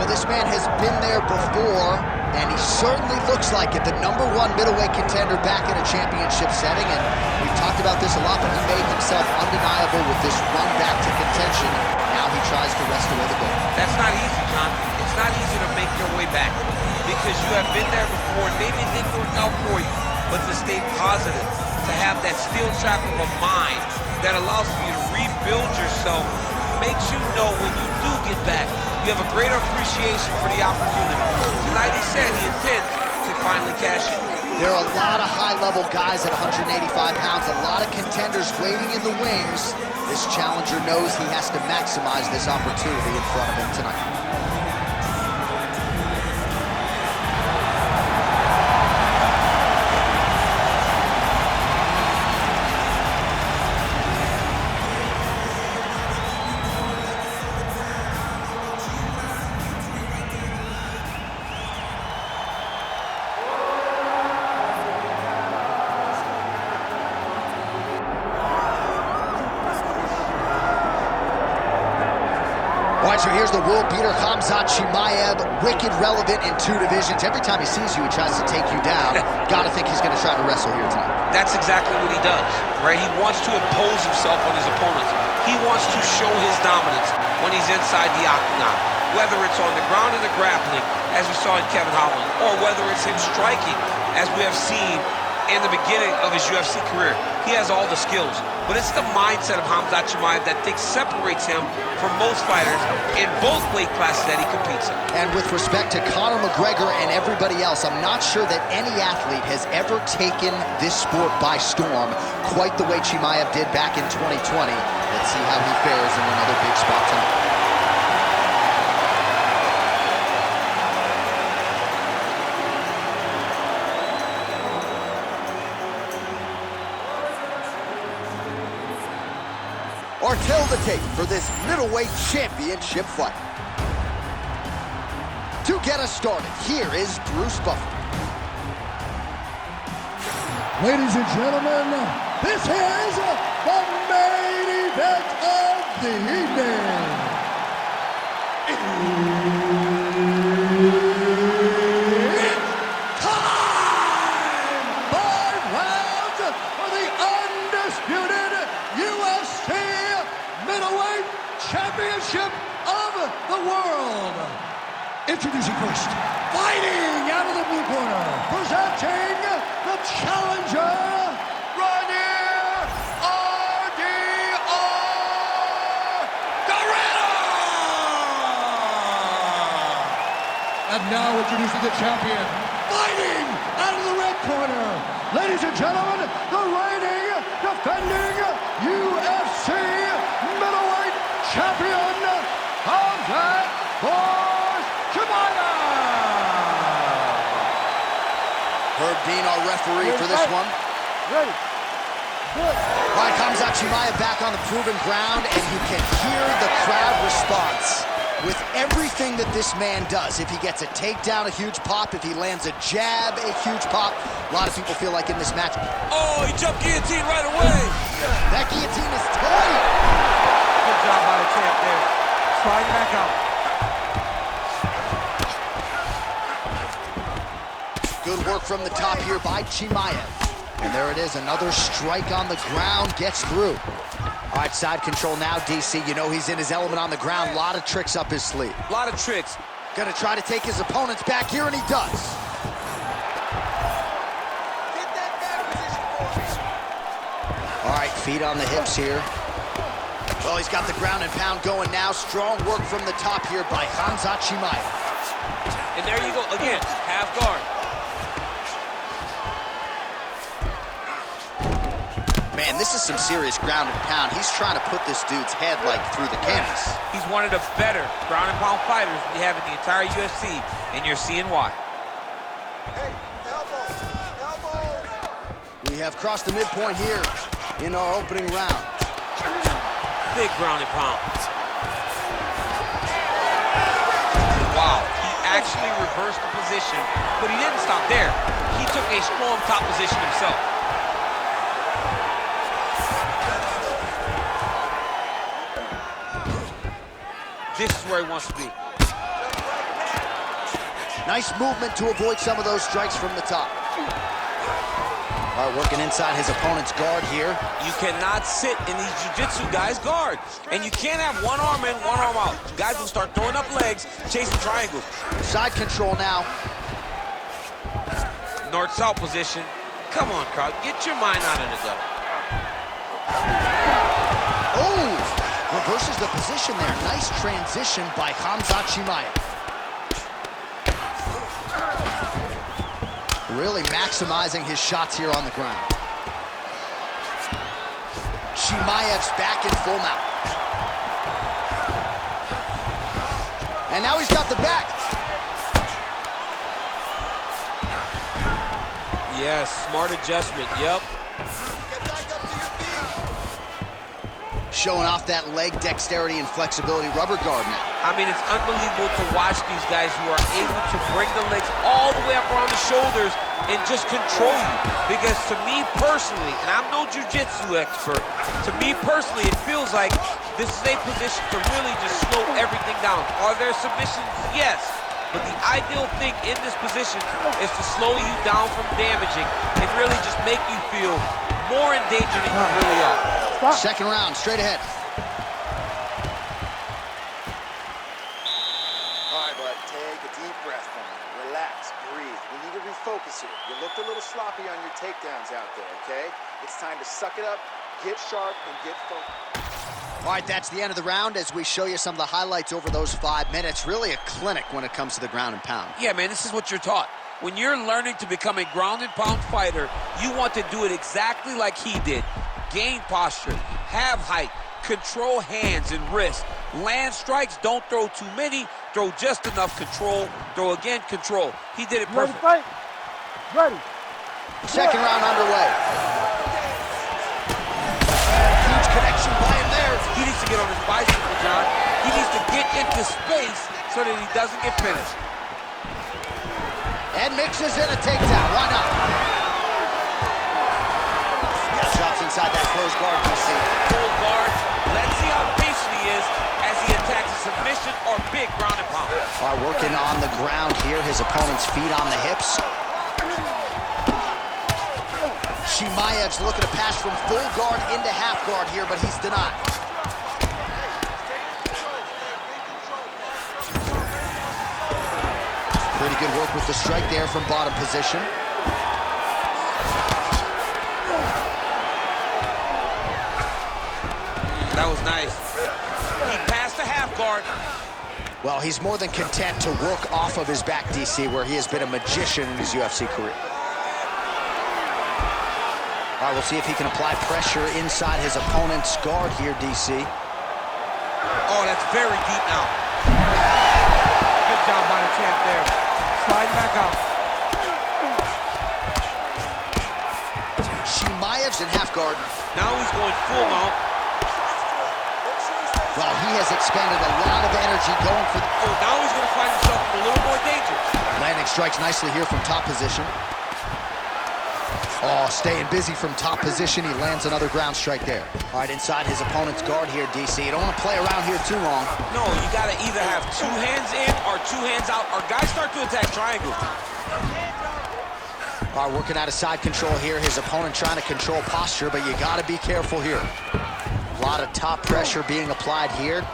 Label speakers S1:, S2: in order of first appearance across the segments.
S1: this man has been there before, and he certainly looks like it. The #1 middleweight contender back in a championship setting, and we've talked about this a lot, but he made himself undeniable with this run back to contention. Now he tries to wrest away the gold.
S2: That's not easy, John. It's not easy to make your way back because you have been there before. Maybe it didn't work out for you, but to stay positive, to have that steel trap of a mind that allows you to rebuild yourself, makes you know when you do get back, you have a greater appreciation for the opportunity. Tonight he said he intends to finally cash in.
S1: There are a lot of high-level guys at 185 pounds, a lot of contenders waiting in the wings. This challenger knows he has to maximize this opportunity in front of him tonight. All right, so here's the world beater, Khamzat Chimaev, wicked relevant in 2 divisions. Every time he sees you, he tries to take you down. Gotta think he's gonna try to wrestle here tonight.
S2: That's exactly what he does, right? He wants to impose himself on his opponents. He wants to show his dominance when he's inside the octagon, whether it's on the ground in the grappling, as we saw in Kevin Holland, or whether it's him striking, as we have seen in the beginning of his UFC career. He has all the skills, but it's the mindset of Khamzat Chimaev that separates him from most fighters in both weight classes that he competes in.
S1: And with respect to Conor McGregor and everybody else, I'm not sure that any athlete has ever taken this sport by storm quite the way Chimaev did back in 2020. Let's see how he fares in another big spot tonight. Or tell the tape for this middleweight championship fight. To get us started, here is Bruce Buffer.
S3: Ladies and gentlemen, this is the main event of the evening. It's time! 5 rounds for the undisputed UFC middleweight championship of the world. Introducing first, fighting out of the blue corner, presenting the challenger, Reinier And now introducing the champion, fighting out of the red corner, ladies and gentlemen, the reigning, defending UFC middleweight champion, Khamzat Chimaev.
S1: Herb Dean, our referee for this one.
S3: Ready. Good.
S1: All right, Khamzat Chimaev back on the proven ground, and you can hear the crowd response. With everything that this man does, if he gets a takedown, a huge pop. If he lands a jab, a huge pop. A lot of people feel like in this match.
S2: Oh, he jumped guillotine right away.
S1: That guillotine is tight.
S4: Good job by the champ there. Sliding back out.
S1: Good work from the top here by Chimaev. And there it is, another strike on the ground, gets through. All right, side control now, DC. You know he's in his element on the ground. A lot of tricks up his sleeve.
S2: A lot of tricks.
S1: Gonna try to take his opponents back here, and he does.
S2: Get that back position for me.
S1: All right, feet on the hips here. Well, he's got the ground and pound going now. Strong work from the top here by Khamzat Chimaev.
S2: And there you go, again, half guard.
S1: Man, this is some serious ground and pound. He's trying to put this dude's head, like, through the canvas.
S2: He's one of the better ground and pound fighters we have in the entire UFC, and you're seeing why.
S4: Hey, elbow.
S1: We have crossed the midpoint here in our opening round.
S2: Big ground and pound. Wow, he actually reversed the position, but he didn't stop there. He took a strong top position himself. This is where he wants to be.
S1: Nice movement to avoid some of those strikes from the top. All right, working inside his opponent's guard here.
S2: You cannot sit in these jiu-jitsu guys' guard. And you can't have one arm in, one arm out. Guys will start throwing up legs, chasing triangles.
S1: Side control now.
S2: North-south position. Come on, crowd, get your mind out of the gutter.
S1: Oh, reverses the position there. Nice transition by Khamzat Chimaev. Really maximizing his shots here on the ground. Chimaev's back in full mount. And now he's got the back.
S2: Yes, smart adjustment, yep.
S1: Showing off that leg dexterity and flexibility rubber guard now.
S2: I mean, it's unbelievable to watch these guys who are able to bring the legs all the way up around the shoulders and just control you. Because to me personally, and I'm no jiu-jitsu expert, to me personally, it feels like this is a position to really just slow everything down. Are there submissions? Yes. But the ideal thing in this position is to slow you down from damaging and really just make you feel more in danger than you really are.
S1: Second round, straight ahead.
S5: All right, bud, take a deep breath for me. Relax, breathe. We need to refocus here. You looked a little sloppy on your takedowns out there, okay? It's time to suck it up, get sharp, and get focused.
S1: All right, that's the end of the round as we show you some of the highlights over those 5 minutes. Really a clinic when it comes to the ground and pound.
S2: Yeah, man, this is what you're taught. When you're learning to become a ground and pound fighter, you want to do it exactly like he did. Gain posture, have height, control hands and wrists, land strikes, don't throw too many, throw just enough, control, throw again, control. He did it perfect.
S4: Ready, fight? Ready.
S1: Second round underway. Huge connection by him there.
S2: He needs to get on his bicycle, John. He needs to get into space so that he doesn't get finished.
S1: And mixes in a takedown. Why not? Yeah, drops inside that closed guard, you see.
S2: Full guard. Let's see how patient he is as he attacks a submission or big ground and pound.
S1: All right, working on the ground here. His opponent's feet on the hips. Chimaev's looking to pass from full guard into half guard here, but he's denied. Pretty good work with the strike there from bottom position.
S2: That was nice. He passed the half guard.
S1: Well, he's more than content to work off of his back, DC, where he has been a magician in his UFC career. All right, we'll see if he can apply pressure inside his opponent's guard here, DC.
S2: Oh, that's very deep now.
S4: Good job by the champ there. Slide back out.
S1: Chimaev's in half guard.
S2: Now he's going full mount.
S1: Well, he has expended a lot of energy going for the...
S2: Oh, now he's going to find himself in a little more danger.
S1: Landing strikes nicely here from top position. Oh, staying busy from top position. He lands another ground strike there. All right, inside his opponent's guard here, DC. You don't want to play around here too long.
S2: No, you got to either have 2 hands in or 2 hands out, or guys start to attack triangles.
S1: All right, working out of side control here. His opponent trying to control posture, but you got to be careful here. A lot of top pressure being applied here.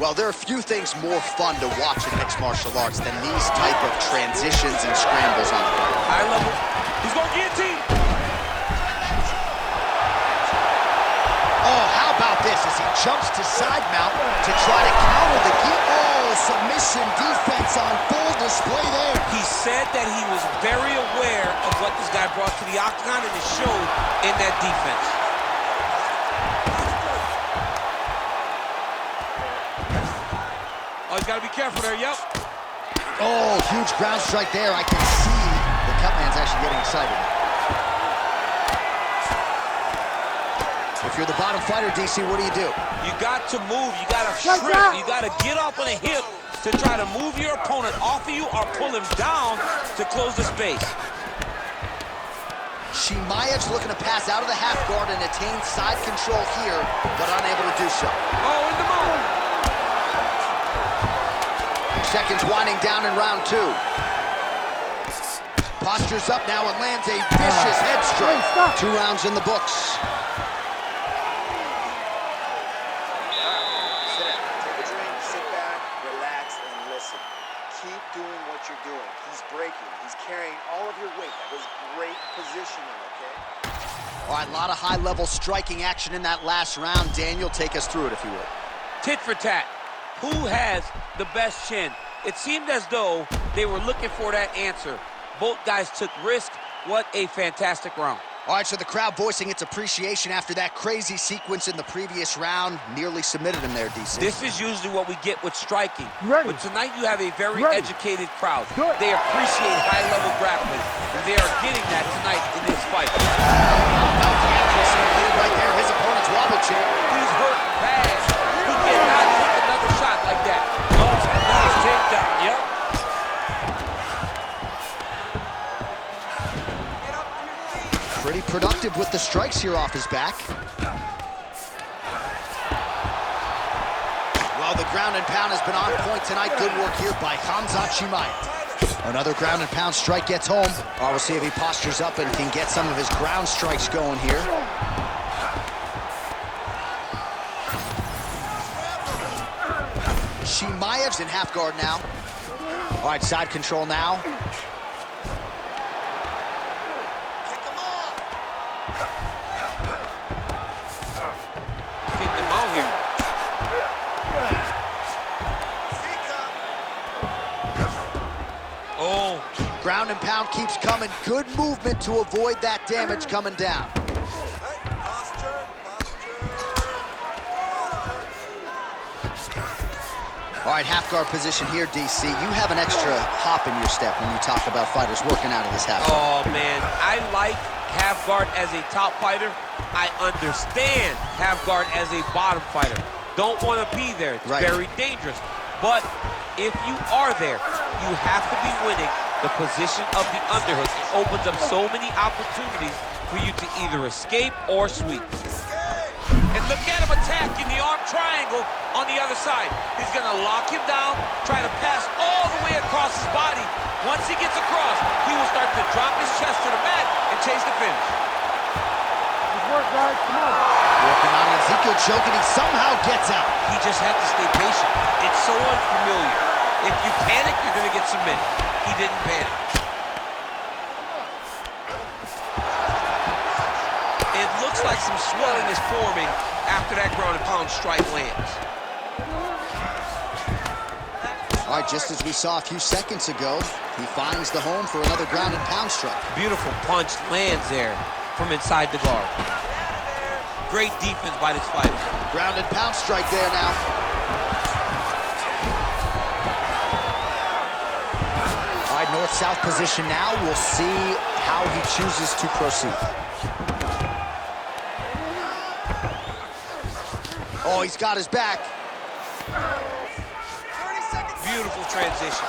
S1: Well, there are few things more fun to watch in mixed martial arts than these type of transitions and scrambles on the ground.
S2: High level. He's going to guillotine.
S1: Oh, how about this as he jumps to side mount to try to counter the submission defense on full display there.
S2: He said that he was very aware of what this guy brought to the octagon, and it showed in that defense. Oh, he's got to be careful there, yep.
S1: Oh, huge ground strike there. I can see the cutman's actually getting excited. If you're the bottom fighter, DC, what do?
S2: You got to move, you got to strip, you got to get up on a hip to try to move your opponent off of you or pull him down to close the space.
S1: Chimaev's looking to pass out of the half guard and attain side control here, but unable to do so.
S2: Oh, in the mount.
S1: seconds winding down in round 2. Postures up now and lands a vicious head strike. 2 rounds in the books.
S5: Sit down, take a drink, sit back, relax, and listen. Keep doing what you're doing. He's breaking. He's carrying all of your weight. That was great positioning, okay?
S1: All right, a lot of high-level striking action in that last round. Daniel, take us through it, if you would.
S2: Tit for tat. Who has the best chin? It seemed as though they were looking for that answer. Both guys took risk. What a fantastic round.
S1: All right, so the crowd voicing its appreciation after that crazy sequence in the previous round. Nearly submitted him there, DC.
S2: This is usually what we get with striking.
S3: Ready.
S2: But tonight you have a very
S3: Ready.
S2: educated crowd.
S3: Good.
S2: They appreciate high-level grappling, and they are getting that tonight in this fight.
S1: Right there, his opponent's wobble chair.
S2: He's hurt bad. He cannot take another shot like that. Oh, nice takedown, yep.
S1: Pretty productive with the strikes here off his back. Well, the ground and pound has been on point tonight. Good work here by Khamzat Chimaev. Another ground and pound strike gets home. Oh, we'll see if he postures up and can get some of his ground strikes going here. Chimaev's in half guard now. All right, side control now.
S2: Take them out here. Oh.
S1: Ground and pound keeps coming. Good movement to avoid that damage coming down. All right, half guard position here, DC. You have an extra hop in your step when you talk about fighters working out of this half guard.
S2: Oh, man. I like half guard as a top fighter. I understand half guard as a bottom fighter. Don't want to be there. It's very dangerous. But if you are there, you have to be winning the position of the underhook. It opens up so many opportunities for you to either escape or sweep. And look at him attacking the arm triangle on the other side. He's going to lock him down, try to pass all the way across his body. Once he gets across, he will start to drop his chest to the mat and chase the finish.
S3: Good work, guys. Come on.
S1: Working on Ezekiel choking, he somehow gets out.
S2: He just had to stay patient. It's so unfamiliar. If you panic, you're going to get submitted. He didn't panic. It looks like some swelling is forming after that ground and pound strike lands.
S1: All right, just as we saw a few seconds ago, he finds the home for another ground and pound strike.
S2: Beautiful punch lands there from inside the guard. Great defense by this fighter.
S1: Ground and pound strike there now. All right, north-south position now. We'll see how he chooses to proceed. Oh, he's got his back.
S2: Beautiful transition.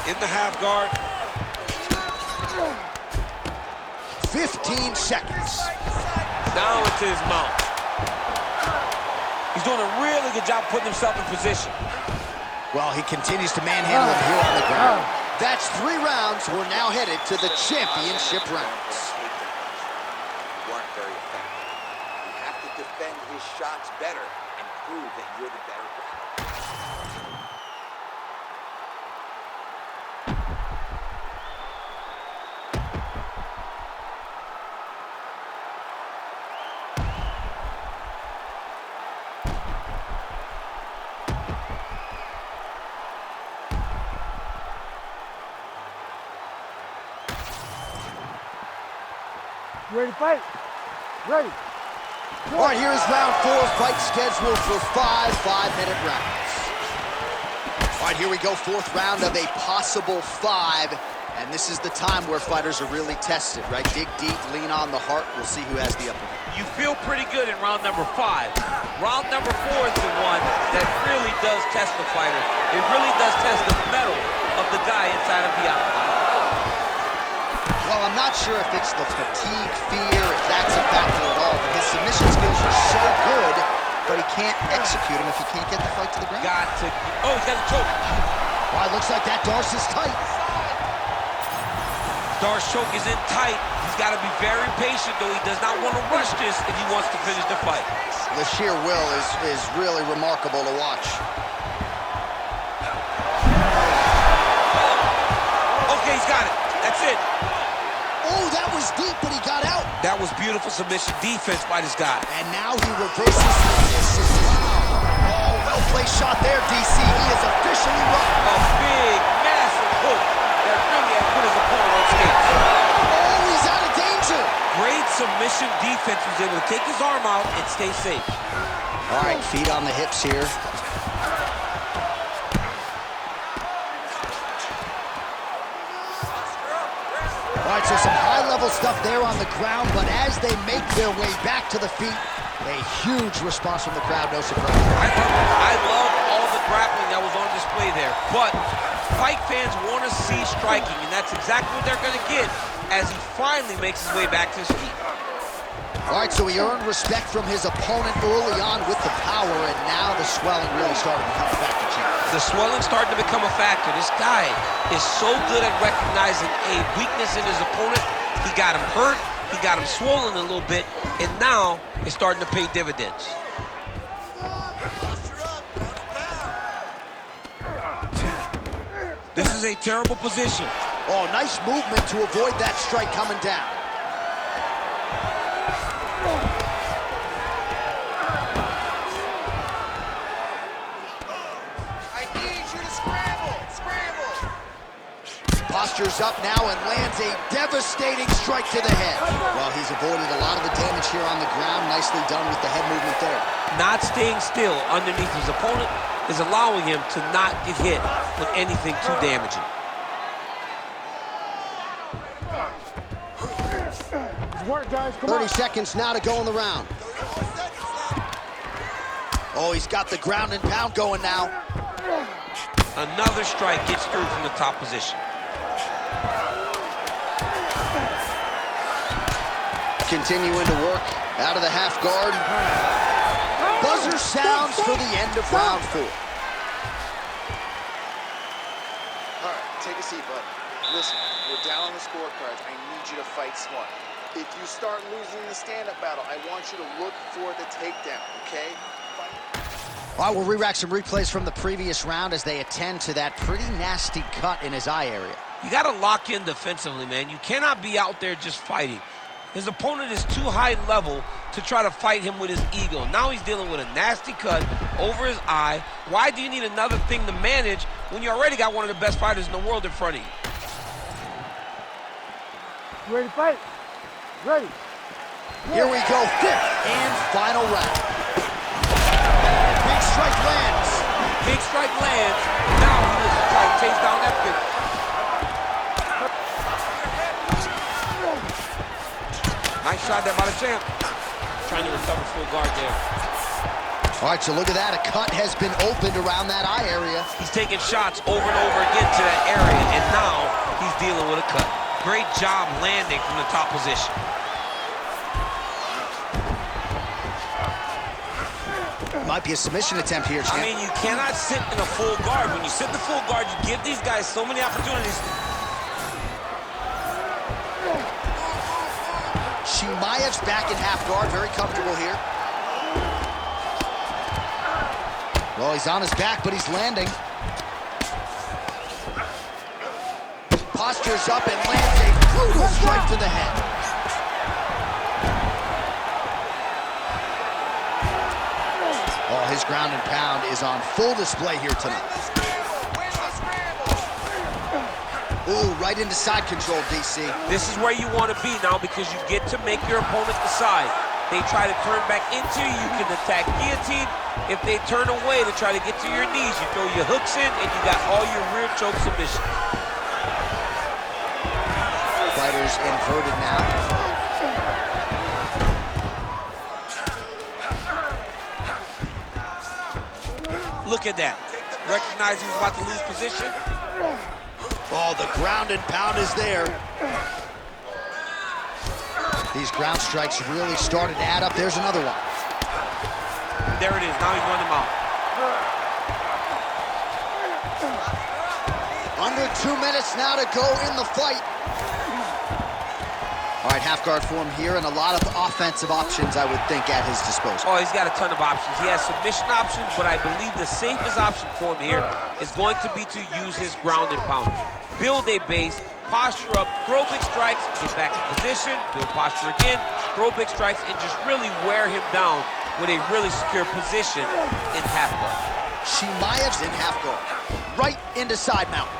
S2: In the half guard.
S1: 15 seconds.
S2: Now into his mount. He's doing a really good job putting himself in position.
S1: Well, he continues to manhandle him here on the ground. That's 3 rounds. We're now headed to the championship rounds.
S5: Weren't very effective. You have to defend his shots better and prove that you're the better grappler.
S3: Ready to fight? Ready.
S1: All right, here's round 4, fight scheduled for 5 5-minute rounds. All right, here we go, 4th round of a possible 5. And this is the time where fighters are really tested, right? Dig deep, lean on the heart. We'll see who has the upper hand.
S2: You feel pretty good in round number 5. Round number 4 is the one that really does test the fighter. It really does test the mettle of the guy inside of the octagon.
S1: Well, I'm not sure if it's the fatigue, fear, if that's a factor at all, but his submission skills are so good, but he can't execute him if he can't get the fight to the ground.
S2: Got to. Oh, he's got a choke.
S1: Well, it looks like that Darce is tight.
S2: Darce choke is in tight. He's got to be very patient, though. He does not want to rush this if he wants to finish the fight.
S1: The sheer will is really remarkable to watch.
S2: Okay, he's got it. That's it.
S1: Oh, that was deep, but he got out.
S2: That was beautiful submission defense by this guy.
S1: And now he reverses the distance. Wow. Oh, well-placed shot there, DC. He is officially run.
S2: A big, massive hook that really has put his opponent on skates.
S1: Oh, he's out of danger.
S2: Great submission defense. He was able to take his arm out and stay safe.
S1: All right, feet on the hips here. All right, so some high-level stuff there on the ground, but as they make their way back to the feet, a huge response from the crowd, no surprise.
S2: I love all the grappling that was on display there, but fight fans want to see striking, and that's exactly what they're going to get as he finally makes his way back to his feet.
S1: All right, so he earned respect from his opponent early on with the power, and now the swelling really started to come back to Chimaev.
S2: The swelling's starting to become a factor. This guy is so good at recognizing a weakness in his opponent. He got him hurt, he got him swollen a little bit, and now it's starting to pay dividends. This is a terrible position.
S1: Oh, nice movement to avoid that strike coming down. Postures up now and lands a devastating strike to the head. Well, he's avoided a lot of the damage here on the ground. Nicely done with the head movement there.
S2: Not staying still underneath his opponent is allowing him to not get hit with anything too damaging.
S3: Work, guys. Come
S1: 30
S3: on.
S1: seconds now to go in the round. Oh, he's got the ground and pound going now.
S2: Another strike gets through from the top position.
S1: Continuing to work out of the half guard. Buzzer sounds for the end of round 4.
S5: All right, take a seat, bud. Listen, we're down on the scorecards. I need you to fight smart. If you start losing the stand-up battle, I want you to look for the takedown, okay? Fight.
S1: All right, we'll re-rack some replays from the previous round as they attend to that pretty nasty cut in his eye area.
S2: You got to lock in defensively, man. You cannot be out there just fighting. His opponent is too high level to try to fight him with his ego. Now he's dealing with a nasty cut over his eye. Why do you need another thing to manage when you already got one of the best fighters in the world in front of you?
S3: You ready to fight? Ready.
S1: Here we go, 5th and final round. Big strike lands.
S2: Big strike lands. Now he looks to try to chase down that finish. Nice shot there by the champ. Trying to recover full guard there.
S1: All right, so look at that. A cut has been opened around that eye area.
S2: He's taking shots over and over again to that area, and now he's dealing with a cut. Great job landing from the top position.
S1: Might be a submission attempt here, champ.
S2: I mean, you cannot sit in a full guard. When you sit in the full guard, you give these guys so many opportunities.
S1: Chimaev's back in half guard, very comfortable here. Well, he's on his back, but he's landing. Postures up and lands a brutal strike to the head. Oh, his ground and pound is on full display here tonight. Ooh, right into side control, DC.
S2: This is where you want to be now because you get to make your opponent decide. They try to turn back into you, you can attack guillotine. If they turn away to try to get to your knees, you throw your hooks in and you got all your rear choke submissions.
S1: Fighters inverted now.
S2: Look at that. Recognize he's about to lose position.
S1: Oh, the ground and pound is there. These ground strikes really started to add up. There's another one.
S2: there it is. Now he's running him out.
S1: Under 2 minutes now to go in the fight. All right, half guard form here, and a lot of offensive options, I would think, at his disposal.
S2: Oh, he's got a ton of options. He has submission options, but I believe the safest option for him here is going to be to use his ground and pound. Build a base, posture up, throw big strikes, get back in position, build posture again, throw big strikes, and just really wear him down with a really secure position in half guard.
S1: Chimaev's in half guard. Right into side mount.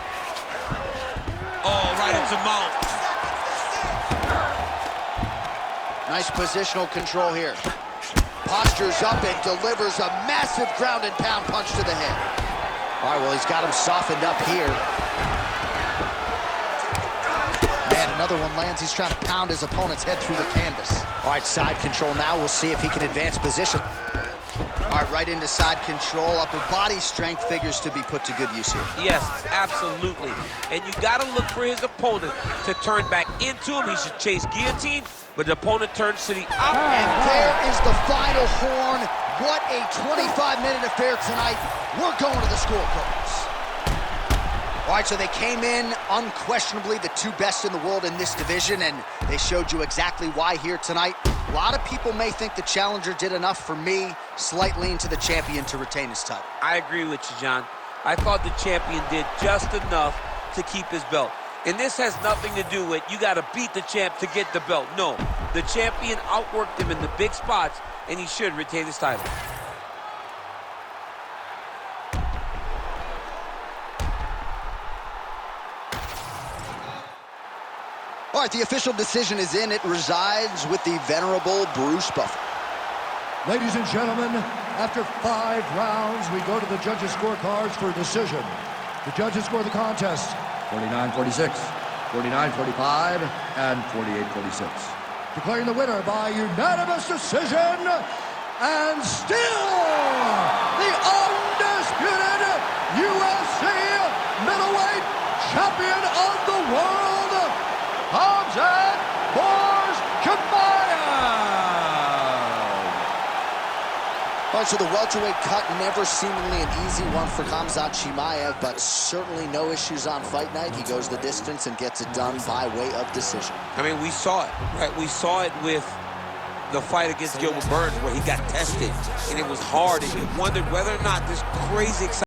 S2: Oh, right into mount.
S1: Nice positional control here. Postures up and delivers a massive ground and pound punch to the head. All right, well, he's got him softened up here. Man, another one lands. He's trying to pound his opponent's head through the canvas. All right, side control now. We'll see if he can advance position. All right, right into side control. Upper body strength figures to be put to good use here.
S2: Yes, absolutely. And you got to look for his opponent to turn back into him. He should chase guillotine, but the opponent turns to the opposite.
S1: And there is the final horn. What a 25-minute affair tonight. We're going to the scorecards. All right, so they came in unquestionably the two best in the world in this division, and they showed you exactly why here tonight. A lot of people may think the challenger did enough. For me, slight lean to the champion to retain his title.
S2: I agree with you, John. I thought the champion did just enough to keep his belt. And this has nothing to do with you got to beat the champ to get the belt. No, the champion outworked him in the big spots, and he should retain his title.
S1: All right, the official decision is in. It resides with the venerable Bruce Buffer.
S3: Ladies and gentlemen, after 5 rounds, we go to the judges' scorecards for a decision. The judges score the contest 49-46, 49-45, and 48-46. Declaring the winner by unanimous decision, and still the undisputed UFC middleweight champion of the world, Khamzat Chimaev.
S1: All right, so the welterweight cut never seemingly an easy one for Khamzat Chimaev, but certainly no issues on fight night. He goes the distance and gets it done by way of decision.
S2: I mean, we saw it, right? We saw it with the fight against Gilbert Burns where he got tested, and it was hard, and you wondered whether or not this crazy excitement